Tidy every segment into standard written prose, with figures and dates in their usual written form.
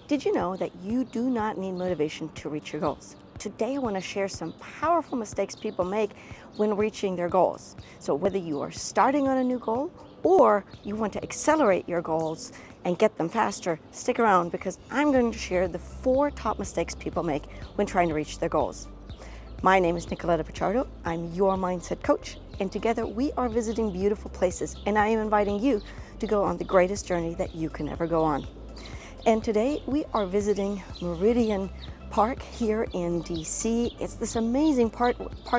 Did you know that you do not need motivation to reach your goals? Today I want to share some powerful mistakes people make when reaching their goals. So whether you are starting on a new goal or you want to accelerate your goals and get them faster, stick around because I'm going to share the 4 top mistakes people make when trying to reach their goals. My name is Nicoletta Pichardo. I'm your mindset coach, and together we are visiting beautiful places, and I am inviting you to go on the greatest journey that you can ever go on. And today we are visiting Meridian Park here in DC. It's this amazing park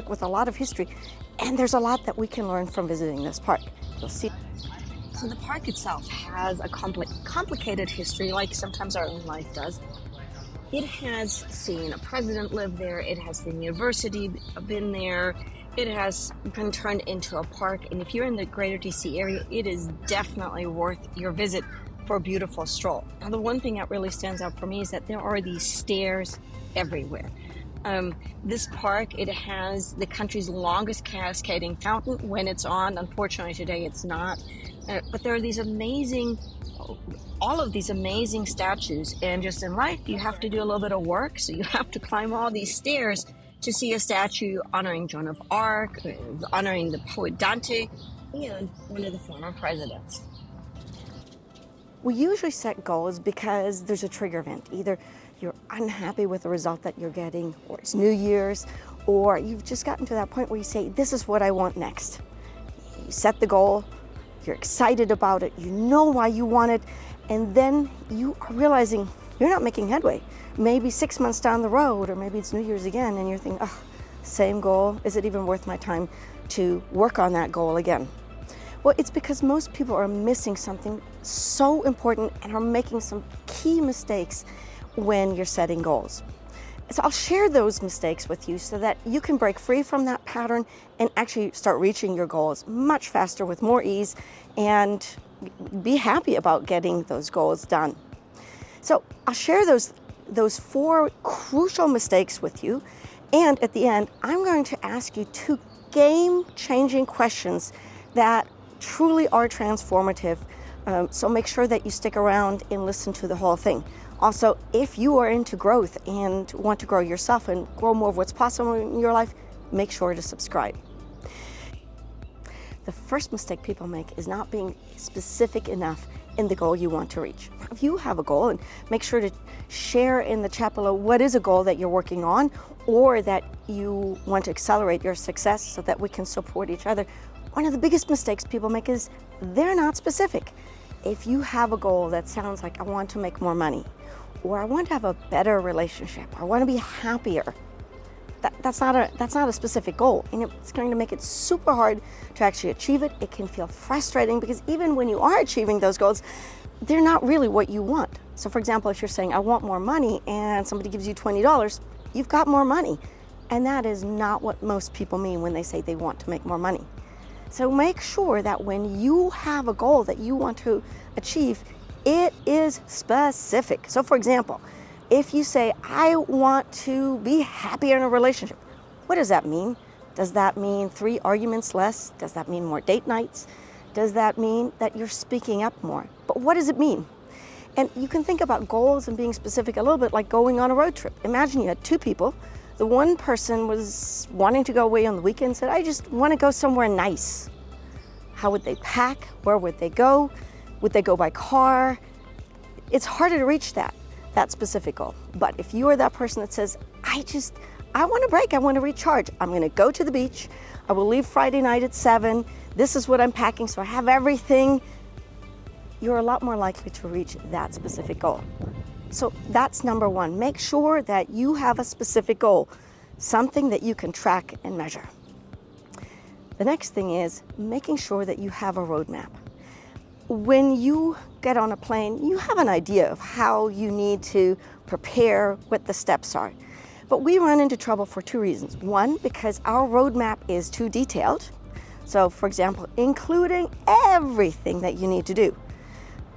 with a lot of history, and there's a lot that we can learn from visiting this park. You'll see. So the park itself has a complicated history, like sometimes our own life does. It has seen a president live there, it has the university been there, it has been turned into a park, and if you're in the greater DC area, it is definitely worth your visit for a beautiful stroll. Now, the one thing that really stands out for me is that there are these stairs everywhere. This park, it has the country's longest cascading fountain when it's on. Unfortunately, today it's not. But there are all of these amazing statues, and just in life, you have to do a little bit of work, so you have to climb all these stairs to see a statue honoring Joan of Arc, honoring the poet Dante, and one of the former presidents. We usually set goals because there's a trigger event. Either you're unhappy with the result that you're getting, or it's New Year's, or you've just gotten to that point where you say, this is what I want next. You set the goal, you're excited about it, you know why you want it, and then you are realizing you're not making headway. Maybe 6 months down the road, or maybe it's New Year's again, and you're thinking, oh, same goal, is it even worth my time to work on that goal again? Well, it's because most people are missing something so important and are making some key mistakes when you're setting goals. So I'll share those mistakes with you so that you can break free from that pattern and actually start reaching your goals much faster with more ease and be happy about getting those goals done. So I'll share those 4 crucial mistakes with you, and at the end, I'm going to ask you 2 game-changing questions that truly are transformative. So make sure that you stick around and listen to the whole thing. Also, if you are into growth and want to grow yourself and grow more of what's possible in your life, make sure to subscribe. The first mistake people make is not being specific enough in the goal you want to reach. If you have a goal, and make sure to share in the chat below what is a goal that you're working on or that you want to accelerate your success so that we can support each other. One of the biggest mistakes people make is they're not specific. If you have a goal that sounds like I want to make more money, or I want to have a better relationship, or I want to be happier, that's not a specific goal, and it's going to make it super hard to actually achieve it. It can feel frustrating because even when you are achieving those goals, they're not really what you want. So for example, if you're saying I want more money and somebody gives you $20, you've got more money, and that is not what most people mean when they say they want to make more money. So make sure that when you have a goal that you want to achieve, it is specific. So for example, if you say, I want to be happy in a relationship, what does that mean? Does that mean 3 arguments less? Does that mean more date nights? Does that mean that you're speaking up more? But what does it mean? And you can think about goals and being specific a little bit like going on a road trip. Imagine you had 2 people. The one person was wanting to go away on the weekend, said, I just want to go somewhere nice. How would they pack? Where would they go? Would they go by car? It's harder to reach that specific goal. But if you are that person that says, I want a break, I want to recharge, I'm going to go to the beach, I will leave Friday night at 7, this is what I'm packing, so I have everything, you're a lot more likely to reach that specific goal. So that's number 1. Make sure that you have a specific goal, something that you can track and measure. The next thing is making sure that you have a roadmap. When you get on a plane, you have an idea of how you need to prepare, what the steps are. But we run into trouble for 2 reasons. 1, because our roadmap is too detailed. So for example, including everything that you need to do.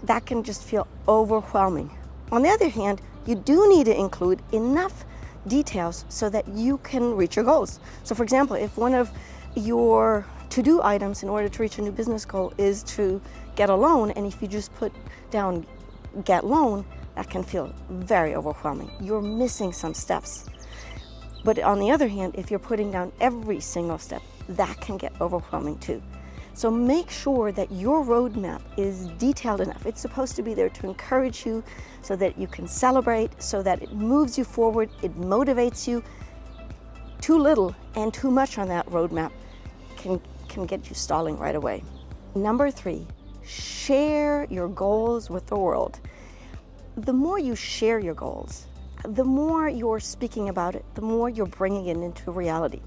That can just feel overwhelming. On the other hand, you do need to include enough details so that you can reach your goals. So for example, if one of your to-do items in order to reach a new business goal is to get a loan, and if you just put down get loan, that can feel very overwhelming. You're missing some steps. But on the other hand, if you're putting down every single step, that can get overwhelming too. So make sure that your roadmap is detailed enough. It's supposed to be there to encourage you so that you can celebrate, so that it moves you forward, it motivates you. Too little and too much on that roadmap can get you stalling right away. Number 3, share your goals with the world. The more you share your goals, the more you're speaking about it, the more you're bringing it into reality.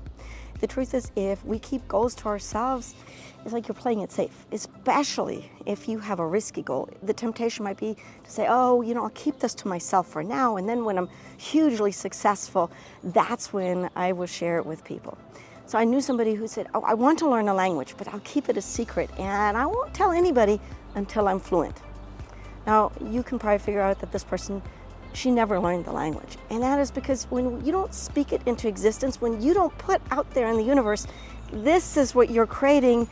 The truth is, if we keep goals to ourselves, it's like you're playing it safe, especially if you have a risky goal. The temptation might be to say, oh, I'll keep this to myself for now, and then when I'm hugely successful, that's when I will share it with people. So I knew somebody who said, oh, I want to learn a language, but I'll keep it a secret, and I won't tell anybody until I'm fluent. Now, you can probably figure out that this person, she never learned the language. And that is because when you don't speak it into existence, when you don't put out there in the universe, this is what you're creating,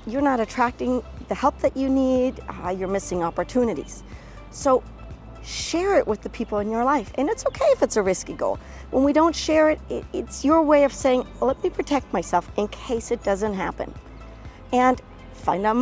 you're not attracting the help that you need, you're missing opportunities. So share it with the people in your life. And it's okay if it's a risky goal. When we don't share it, it's your way of saying, let me protect myself in case it doesn't happen. And find a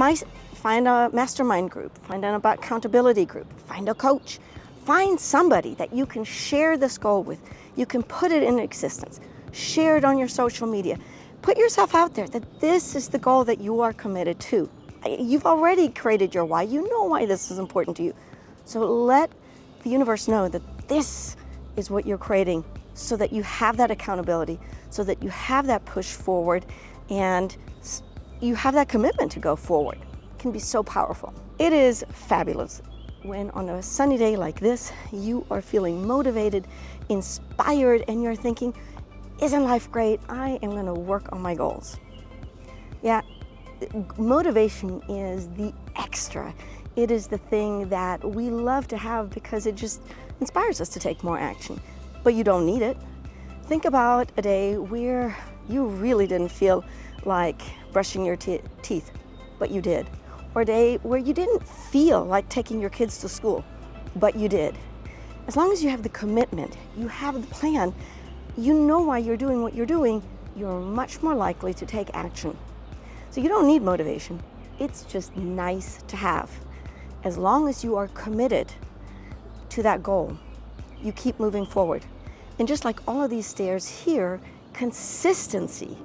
mastermind group, find an accountability group, find a coach. Find somebody that you can share this goal with. You can put it in existence. Share it on your social media. Put yourself out there that this is the goal that you are committed to. You've already created your why. You know why this is important to you. So let the universe know that this is what you're creating so that you have that accountability, so that you have that push forward, and you have that commitment to go forward. It can be so powerful. It is fabulous when on a sunny day like this, you are feeling motivated, inspired, and you're thinking, isn't life great? I am going to work on my goals. Yeah, motivation is the extra. It is the thing that we love to have because it just inspires us to take more action. But you don't need it. Think about a day where you really didn't feel like brushing your teeth, but you did. Or a day where you didn't feel like taking your kids to school, but you did. As long as you have the commitment, you have the plan, you know why you're doing what you're doing, you're much more likely to take action. So you don't need motivation. It's just nice to have. As long as you are committed to that goal, you keep moving forward. And just like all of these stairs here, consistency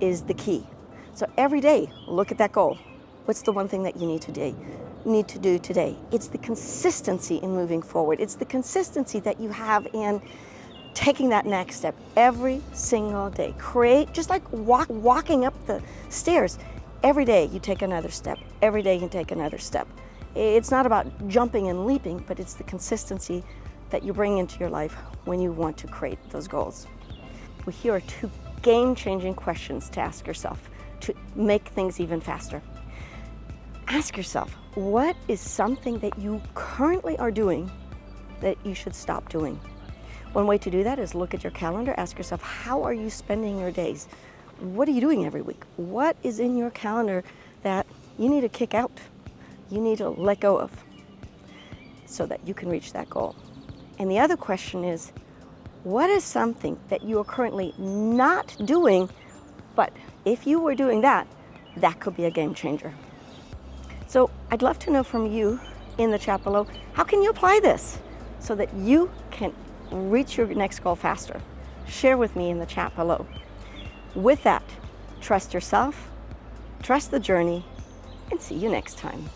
is the key. So every day, look at that goal. What's the one thing that you need to do today? It's the consistency in moving forward. It's the consistency that you have in taking that next step every single day. Create, just like walking up the stairs. Every day you take another step. Every day you take another step. It's not about jumping and leaping, but it's the consistency that you bring into your life when you want to create those goals. Well, here are 2 game-changing questions to ask yourself to make things even faster. Ask yourself, what is something that you currently are doing that you should stop doing? One way to do that is look at your calendar. Ask yourself, how are you spending your days? What are you doing every week? What is in your calendar that you need to kick out? You need to let go of so that you can reach that goal. And the other question is, what is something that you are currently not doing, but if you were doing that, that could be a game changer? So I'd love to know from you in the chat below, how can you apply this so that you can reach your next goal faster? Share with me in the chat below. With that, trust yourself, trust the journey, and see you next time.